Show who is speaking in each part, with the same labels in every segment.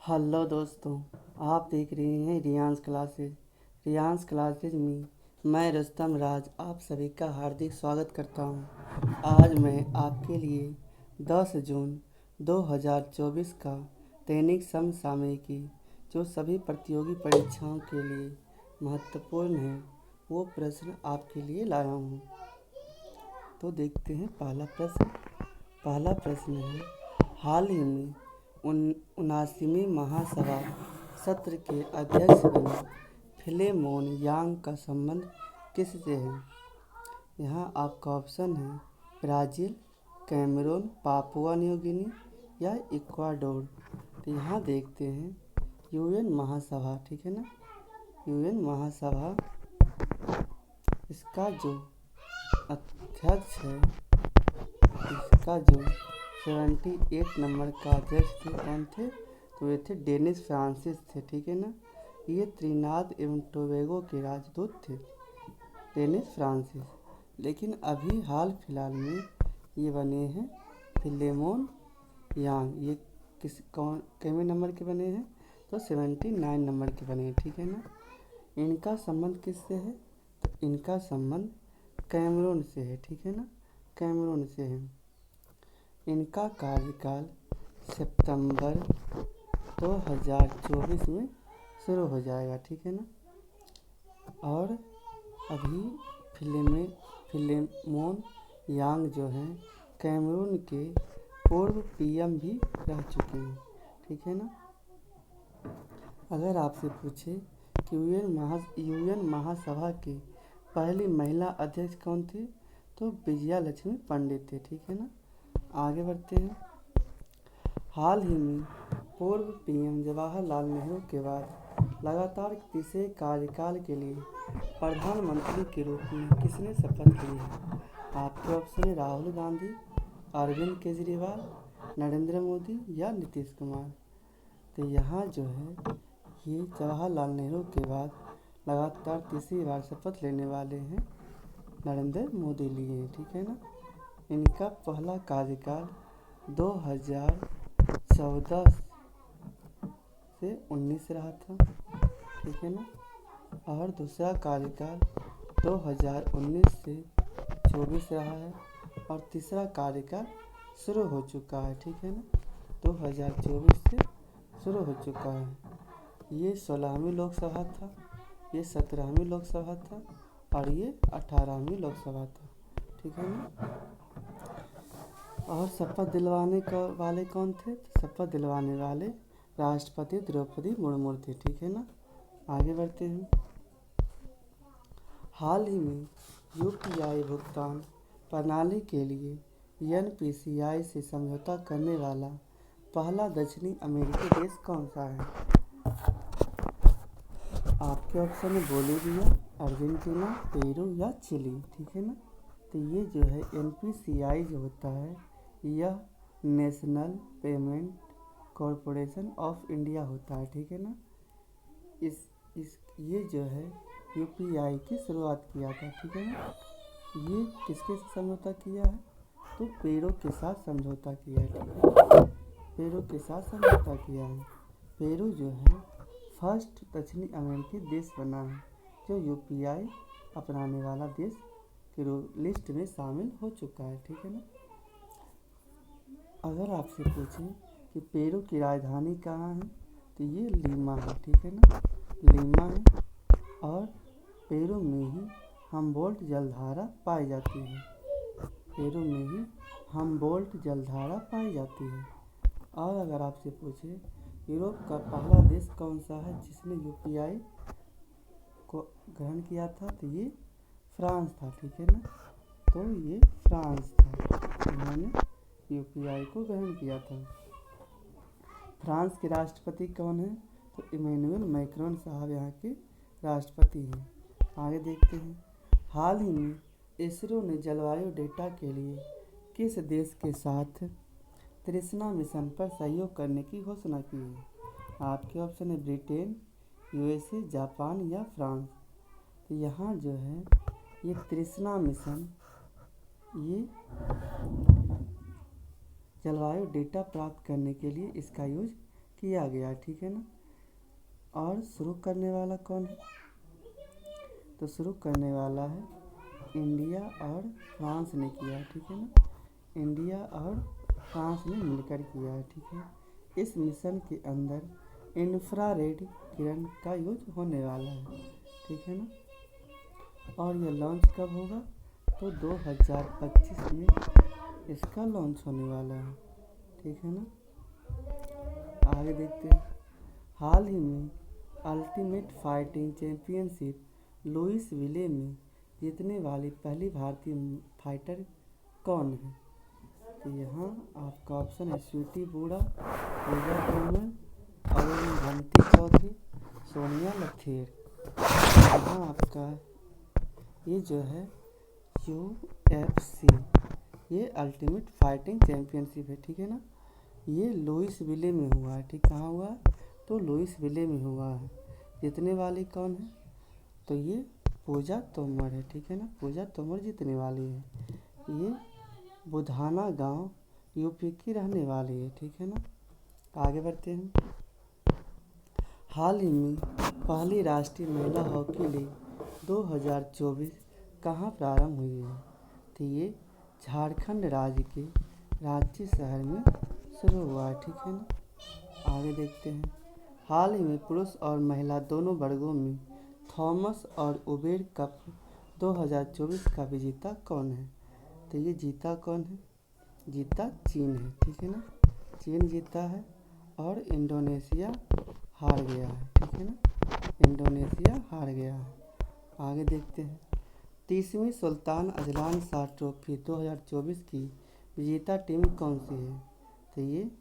Speaker 1: Hello दोस्तों, आप देख रहे हैं रियांस क्लासेज में मैं रुस्तम राज आप सभी का हार्दिक स्वागत करता हूं। आज मैं आपके लिए 10 जून 2024 का दैनिक समसामयिकी जो सभी प्रतियोगी परीक्षाओं के लिए महत्वपूर्ण है वो प्रश्न आपके लिए लाया हूं। तो देखते हैं पहला प्रश्न है, हाल ही में 79वीं महासभा सत्र के अध्यक्ष बने फिलेमोन यांग का संबंध किससे है? यहाँ आपका ऑप्शन है Brazil, Cameroon, Papua New Guinea या इक्वाडोर। तो यहाँ देखते हैं यूएन महासभा, ठीक है ना। यूएन महासभा, इसका जो अध्यक्ष है, इसका जो 78 नंबर का अध्यक्ष थे, कौन थे? तो ये थे डेनिस फ्रांसिस थे, ठीक है ना। ये त्रिनाद एवं टोबैगो के राजदूत थे, डेनिस फ्रांसिस। लेकिन अभी हाल फिलहाल में ये बने हैं फिलेमोन यांग। ये कितने नंबर के बने हैं? तो 79 नंबर के बने हैं, ठीक है ना। इनका संबंध किससे है? तो इनका संबंध कैमरून से है, ठीक है ना, कैमरून से है। इनका कार्यकाल सितंबर 2024 में शुरू हो जाएगा, ठीक है ना। और अभी फिलेमोन यांग जो हैं कैमरून के पूर्व पीएम भी रह चुके हैं, ठीक है ना। अगर आपसे पूछे कि यूएन महासभा की पहली महिला अध्यक्ष कौन थी? तो विजया लक्ष्मी पंडित थे, ठीक है ना। आगे बढ़ते हैं। हाल ही में पूर्व पीएम जवाहरलाल नेहरू के बाद लगातार तीसरे कार्यकाल के लिए प्रधानमंत्री के रूप में किसने शपथ ली है? आपके ऑप्शन है राहुल गांधी, अरविंद केजरीवाल, नरेंद्र मोदी या नीतीश कुमार। तो यहाँ जो है ये जवाहरलाल नेहरू के बाद लगातार तीसरी बार शपथ लेने वाले हैं नरेंद्र मोदी लिए हैं, ठीक है ना। इनका पहला कार्यकाल 2014 से 19 रहा था, ठीक है ना। और दूसरा कार्यकाल 2019 से 24 रहा है और तीसरा कार्यकाल शुरू हो चुका है, ठीक है ना। 2024 से शुरू हो चुका है। ये 16वीं लोकसभा था, ये 17वीं लोकसभा था और ये 18वीं लोकसभा था, ठीक है ना। और शपथ दिलवाने वाले कौन थे? तो शपथ दिलवाने वाले राष्ट्रपति द्रौपदी मुर्मू थे, ठीक है ना। आगे बढ़ते हैं। हाल ही में यूपीआई भुगतान प्रणाली के लिए एनपीसीआई से समझौता करने वाला पहला दक्षिणी अमेरिकी देश कौन सा है? आपके ऑप्शन है बोलीविया, अर्जेंटीना, पेरू या चिली, ठीक है ना। तो ये जो है एनपीसीआई जो होता है यह national payment corporation of India होता है, ठीक है ना। ये जो है यूपीआई की शुरुआत किया था, ठीक है ना। ये किसके साथ समझौता किया है? तो पेरू के साथ समझौता किया है, ठीक है। पेरू के साथ समझौता किया है। पेरू जो है फर्स्ट दक्षिणी अमेरिकी देश बना है जो यूपीआई अपनाने वाला देश के लिस्ट में शामिल हो चुका है, ठीक है ना। अगर आपसे पूछें कि पेरू की राजधानी कहाँ है? तो ये लीमा है, ठीक है ना, लीमा है। और पेरू में ही हम्बोल्ट जलधारा पाई जाती है, पेरू में ही हम्बोल्ट जलधारा पाई जाती है। और अगर आपसे पूछे यूरोप का पहला देश कौन सा है जिसने यूपीआई को ग्रहण किया था? तो ये फ्रांस था, ठीक है ना। तो ये फ्रांस था, उन्होंने यूपीआई को ग्रहण किया था। फ्रांस के राष्ट्रपति कौन है? तो इमैनुअल मैक्रोन साहब यहाँ के राष्ट्रपति हैं। आगे देखते हैं। हाल ही में इसरो ने जलवायु डेटा के लिए किस देश के साथ तृष्णा मिशन पर सहयोग करने की घोषणा की है? आपके ऑप्शन है ब्रिटेन, यूएसए, जापान या फ्रांस। तो यहाँ जो है ये तृष्णा मिशन ये जलवायु डेटा प्राप्त करने के लिए इसका यूज किया गया, ठीक है ना। और शुरू करने वाला कौन है, तो शुरू करने वाला है इंडिया और फ्रांस ने किया, ठीक है ना। इंडिया और फ्रांस ने मिलकर किया है, ठीक है। इस मिशन के अंदर इंफ्रारेड किरण का यूज होने वाला है, ठीक है ना। और यह लॉन्च कब होगा, तो 2025 में इसका लॉन्च होने वाला है, ठीक है ना। आगे देखते हैं। हाल ही में अल्टीमेट फाइटिंग चैंपियनशिप लुइस विले में जीतने वाली पहली भारतीय फाइटर कौन है, तो यहाँ आपका ऑप्शन है स्वीटी बूढ़ा, पूजा तोमर, अरुंधति चौधरी, सोनिया लथेर। यहाँ आपका ये जो है UFC, ये अल्टीमेट फाइटिंग चैंपियनशिप है, ठीक है ना। ये लुइस विले में हुआ है, ठीक। कहाँ हुआ है, तो लुइस विले में हुआ है। जीतने वाली कौन है, तो ये पूजा तोमर है, ठीक है ना। पूजा तोमर जीतने वाली है। ये बुधाना गांव यूपी की रहने वाली है, ठीक है ना। आगे बढ़ते हैं। हाल ही में पहली राष्ट्रीय महिला हॉकी लीग 2024 कहाँ प्रारंभ हुई है, तो ये झारखंड राज्य के रांची शहर में शुरू हुआ है, ठीक है ना। आगे देखते हैं। हाल ही में पुरुष और महिला दोनों वर्गों में थॉमस और उबेर कप 2024 का विजेता कौन है, तो ये जीता कौन है, जीता चीन है, ठीक है ना। चीन जीता है और इंडोनेशिया हार गया है, ठीक है ना। इंडोनेशिया हार गया है। आगे देखते हैं। 30वीं सुल्तान अजलान शाह ट्रॉफी 2024 की विजेता टीम कौन सी है, तो ये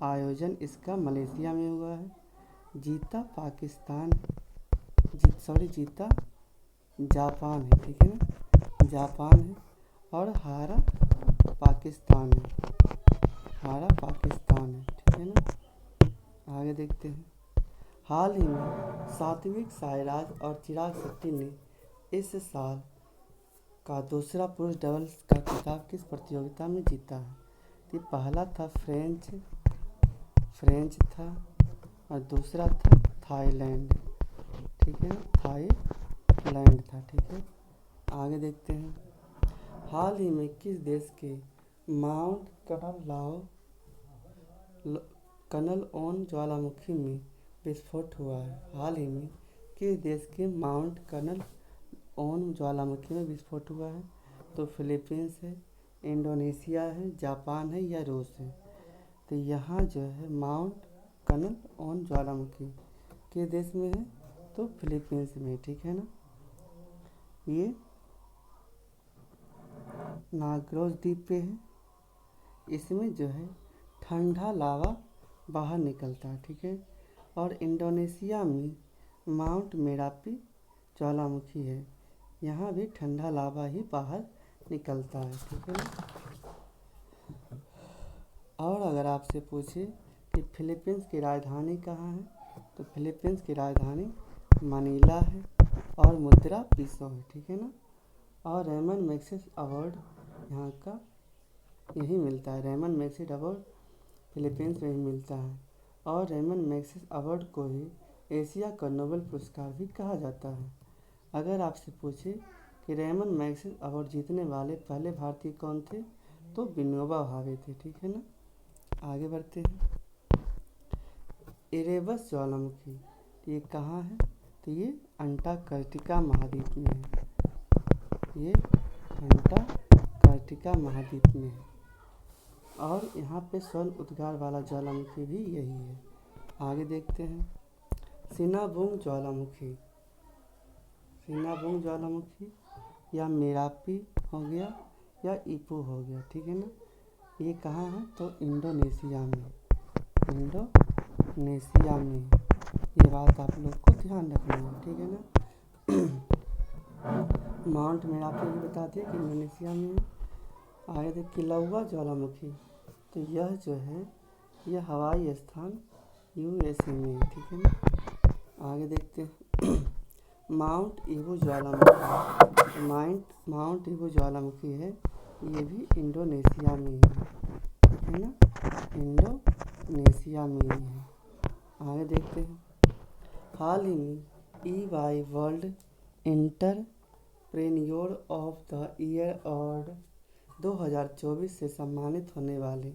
Speaker 1: आयोजन इसका मलेशिया में हुआ है। जीता पाकिस्तान, जीता जापान है, ठीक है ना। जापान है और हारा पाकिस्तान है, हारा पाकिस्तान है, ठीक है ना। आगे देखते हैं। हाल ही में सात्विक साईराज और चिराग शेट्टी ने इस साल का दूसरा पुरुष डबल्स का खिताब किस प्रतियोगिता में जीता है, तो पहला था फ्रेंच था और दूसरा था थाईलैंड, ठीक है ना। थाईलैंड था, ठीक है। आगे देखते हैं। हाल ही में किस देश के माउंट कनल ओन ज्वालामुखी में विस्फोट हुआ है। हाल ही में किस देश के माउंट कनल ओन ज्वालामुखी में विस्फोट हुआ है, तो फिलीपींस है, इंडोनेशिया है, जापान है या रूस है। तो यहाँ जो है माउंट कनल ओन ज्वालामुखी किस देश में है, तो फिलीपींस में, ठीक है ना। ये नाग्रोस द्वीप पे है। इसमें जो है ठंडा लावा बाहर निकलता है, ठीक है। और इंडोनेशिया में माउंट मेरापी ज्वालामुखी है, यहाँ भी ठंडा लावा ही बाहर निकलता है, ठीक है ना। और अगर आपसे पूछे कि फिलीपींस की राजधानी कहाँ है, तो फिलीपींस की राजधानी मनीला है और मुद्रा पीसो है, ठीक है ना। और रेमन मैग्सेसे अवार्ड यहाँ का यही मिलता है। रेमन मैग्सेसे अवार्ड फिलीपींस में ही मिलता है। और रेमन मैग्सेसे अवार्ड को ही एशिया का नोबेल पुरस्कार भी कहा जाता है। अगर आपसे पूछे कि रेमन मैग्सेसे अवार्ड जीतने वाले पहले भारतीय कौन थे, तो विनोबा भावे थे, ठीक है ना। आगे बढ़ते हैं। इरेबस ज्वालामुखी ये कहाँ है, तो ये अंटार्कटिका महाद्वीप में है। ये अंटार्कटिका महाद्वीप में है और यहाँ पे स्वर्ण उद्गार वाला ज्वालामुखी भी यही है। आगे देखते हैं। सिनाबुंग ज्वालामुखी या मेरापी हो गया या इपो हो गया, ठीक है ना। ये कहाँ है, तो इंडोनेशिया में, इंडोनेशिया में। ये बात आप लोग को ध्यान रखना है, ठीक है ना। माउंट मेरापी भी बता दिया कि इंडोनेशिया में है। आगे देख किलौवा ज्वालामुखी, तो यह जो है यह हवाई स्थान USA में है, ठीक है ना। आगे देखते हैं। माउंट ईबू ज्वालामुखी है, ये भी इंडोनेशिया में है, ठीक है ना। इंडोनेशिया में ही है। आगे देखते हैं। हाल ही में EY world entrepreneur of the year award 2024 से सम्मानित होने वाले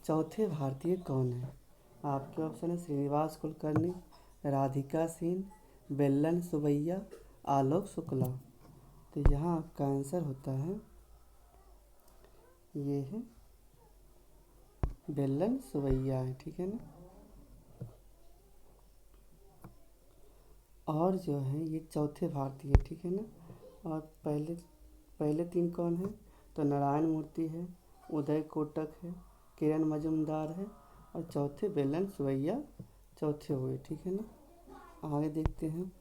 Speaker 1: चौथे भारतीय कौन हैं? आपके ऑप्शन है श्रीनिवास कुलकर्णी, राधिका सिंह, बेल्लन सुबैया, आलोक शुक्ला। तो यहाँ आपका आंसर होता है ये है बेल्लन सुबैया है, ठीक है ना। और जो है ये चौथे भारतीय, ठीक है ना। और पहले तीन कौन है? तो नारायण मूर्ति है, उदय कोटक है, किरण मजुमदार है और चौथे बेल्लन सुवैया चौथे हुए, ठीक है ना। आगे देखते हैं।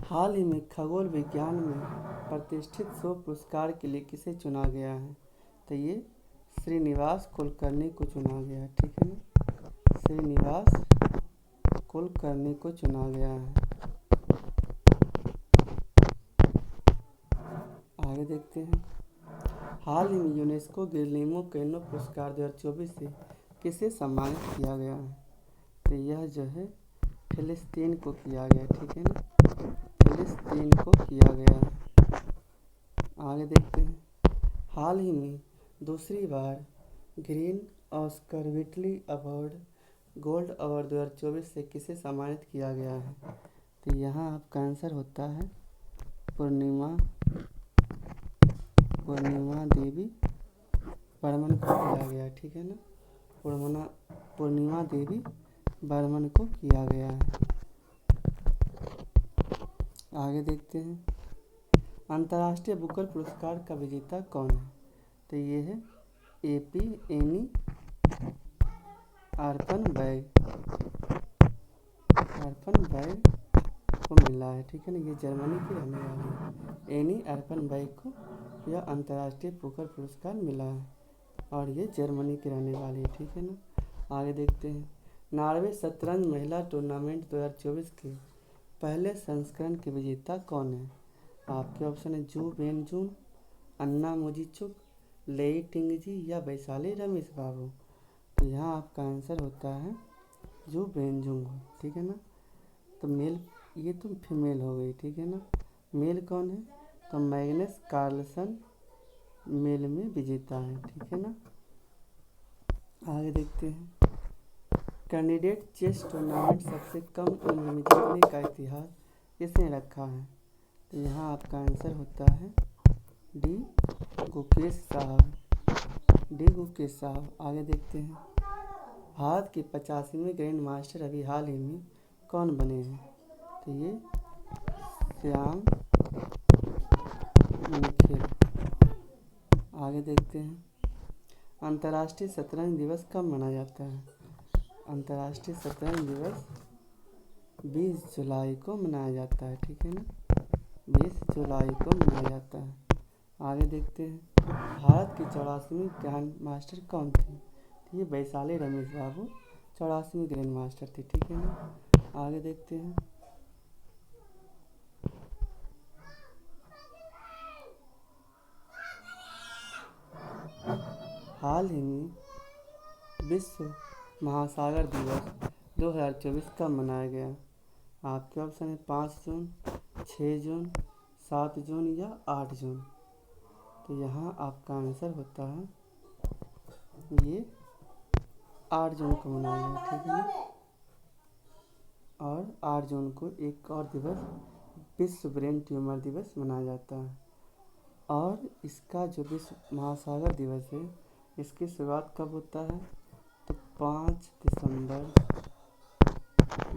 Speaker 1: हाल ही में खगोल विज्ञान में प्रतिष्ठित 100 पुरस्कार के लिए किसे चुना गया है? तो ये श्रीनिवास कुलकर्णी को चुना गया है, ठीक है ना। श्रीनिवास कुलकर्णी को चुना गया है। आगे देखते हैं। हाल ही में यूनेस्को गिल्लेर्मो कैनो पुरस्कार 2024 से किसे सम्मानित किया गया है? तो यह जो है फिलिस्तीन को किया गया, ठीक है ना। फिलिस्तीन को किया गया है। आगे देखते हैं। हाल ही में दूसरी बार green Oscar Whitley award gold award 2024 से किसे सम्मानित किया गया है? तो यहाँ आपका आंसर होता है पूर्णिमा देवी बर्मन को किया गया, ठीक है ना। पूर्णिमा देवी बर्मन को किया गया है। आगे देखते हैं। अंतर्राष्ट्रीय बुकर पुरस्कार का विजेता कौन है? तो ये है AP एनी अर्पनबर्ग को मिला है, ठीक है ना। ये जर्मनी की रहने वाली है। एनी अर्पनबर्ग को यह अंतर्राष्ट्रीय बुकर पुरस्कार मिला है और ये जर्मनी की रहने वाली है, ठीक है ना। आगे देखते हैं। नॉर्वे शतरंज महिला टूर्नामेंट 2024 के पहले संस्करण के विजेता कौन है? आपके ऑप्शन है जू बेनजून, अन्ना मोजिचुक, लेई टिंगजी या वैशाली रमेश बाबू। तो यहाँ आपका आंसर होता है जू बेनजुंग, ठीक है ना। तो मेल ये तो फीमेल हो गई, ठीक है ना। मेल कौन है? तो मैग्नस कार्लसन मेल में विजेता है, ठीक है ना। आगे देखते हैं। कैंडिडेट चेस टूर्नामेंट सबसे कम उम्र में जीतने का इतिहास किसने रखा है? तो यहाँ आपका आंसर होता है डी गुकेश साहब। आगे देखते हैं। भारत के 85वें ग्रैंड मास्टर अभी हाल ही में कौन बने हैं? तो ये श्याम निखिल। आगे देखते हैं। अंतर्राष्ट्रीय शतरंज दिवस कब मनाया जाता है? अंतर्राष्ट्रीय शतरंज दिवस 20 जुलाई को मनाया जाता है, ठीक है ना। 20 जुलाई को मनाया जाता है। आगे देखते हैं। भारत की 84वीं ग्रैंड मास्टर कौन थी? तो ये वैशाली रमेश बाबू 84वीं ग्रैंड मास्टर थी, ठीक है ना। आगे देखते हैं। हाल ही में विश्व महासागर दिवस 2024 कब मनाया गया? आपके ऑप्शन है 5 जून, 6 जून, 7 जून या 8 जून। तो यहाँ आपका आंसर होता है ये 8 जून को मनाया गया, ठीक है ना। और 8 जून को एक और दिवस विश्व ब्रेन ट्यूमर दिवस मनाया जाता है। और इसका जो विश्व महासागर दिवस है इसकी शुरुआत कब होता है? तो 5 दिसंबर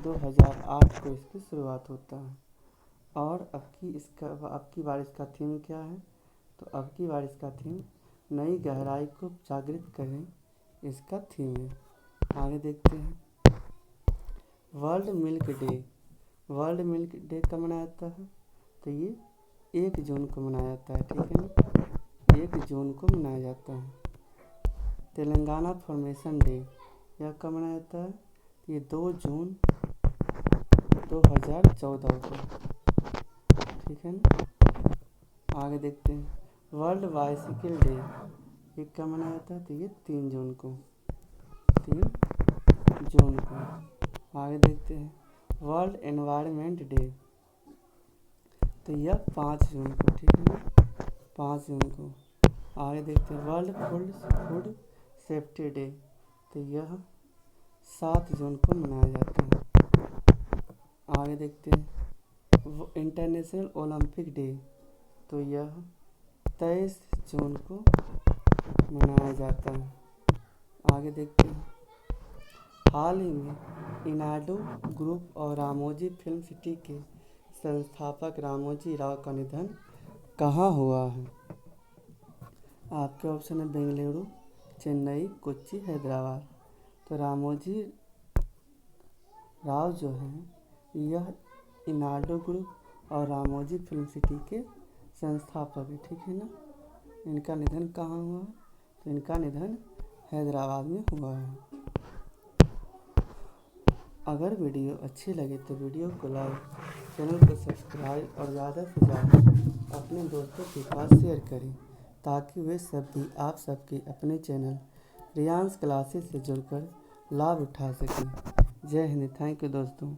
Speaker 1: 2008 को इसकी शुरुआत होता है। और अब की बार इसका थीम क्या है? तो अब की बार इसका थीम नई गहराई को जागृत करें, इसका थीम है। आगे देखते हैं। वर्ल्ड मिल्क डे कब मनाया जाता है? तो ये 1 जून को मनाया जाता है, ठीक है ना। 1 जून को मनाया जाता है। तेलंगाना फॉर्मेशन डे यह कब मनाया जाता है? ये 2 जून 2014 को, ठीक है ना। आगे देखते हैं। वर्ल्ड बाइसिकल डे ये कब मनाया जाता है? तो ये 3 जून को। आगे देखते हैं वर्ल्ड एनवायरनमेंट डे, तो यह 5 जून को, ठीक है ना, 5 जून को। आगे देखते हैं वर्ल्ड फूड सेफ्टी डे, तो यह 7 जून को मनाया जाता है। आगे देखते हैं इंटरनेशनल ओलंपिक डे, तो यह 23 जून को मनाया जाता है। आगे देखते हैं हाल ही में इनाडो ग्रुप और रामोजी फिल्म सिटी के संस्थापक रामोजी राव का निधन कहाँ हुआ है? आपके ऑप्शन है बेंगलुरु, चेन्नई, कोच्चि, हैदराबाद। तो रामोजी राव जो हैं यह इनाडो ग्रुप और रामोजी फिल्म सिटी के संस्थापक है, ठीक है ना। इनका निधन कहाँ हुआ है? तो इनका निधन हैदराबाद में हुआ है। अगर वीडियो अच्छी लगे तो वीडियो को लाइक, चैनल को सब्सक्राइब और ज़्यादा से ज़्यादा अपने दोस्तों के पास शेयर करें ताकि वे सब भी आप सबके अपने चैनल रियांस क्लासेस से जुड़कर लाभ उठा सकें। जय हिंद, थैंक यू दोस्तों।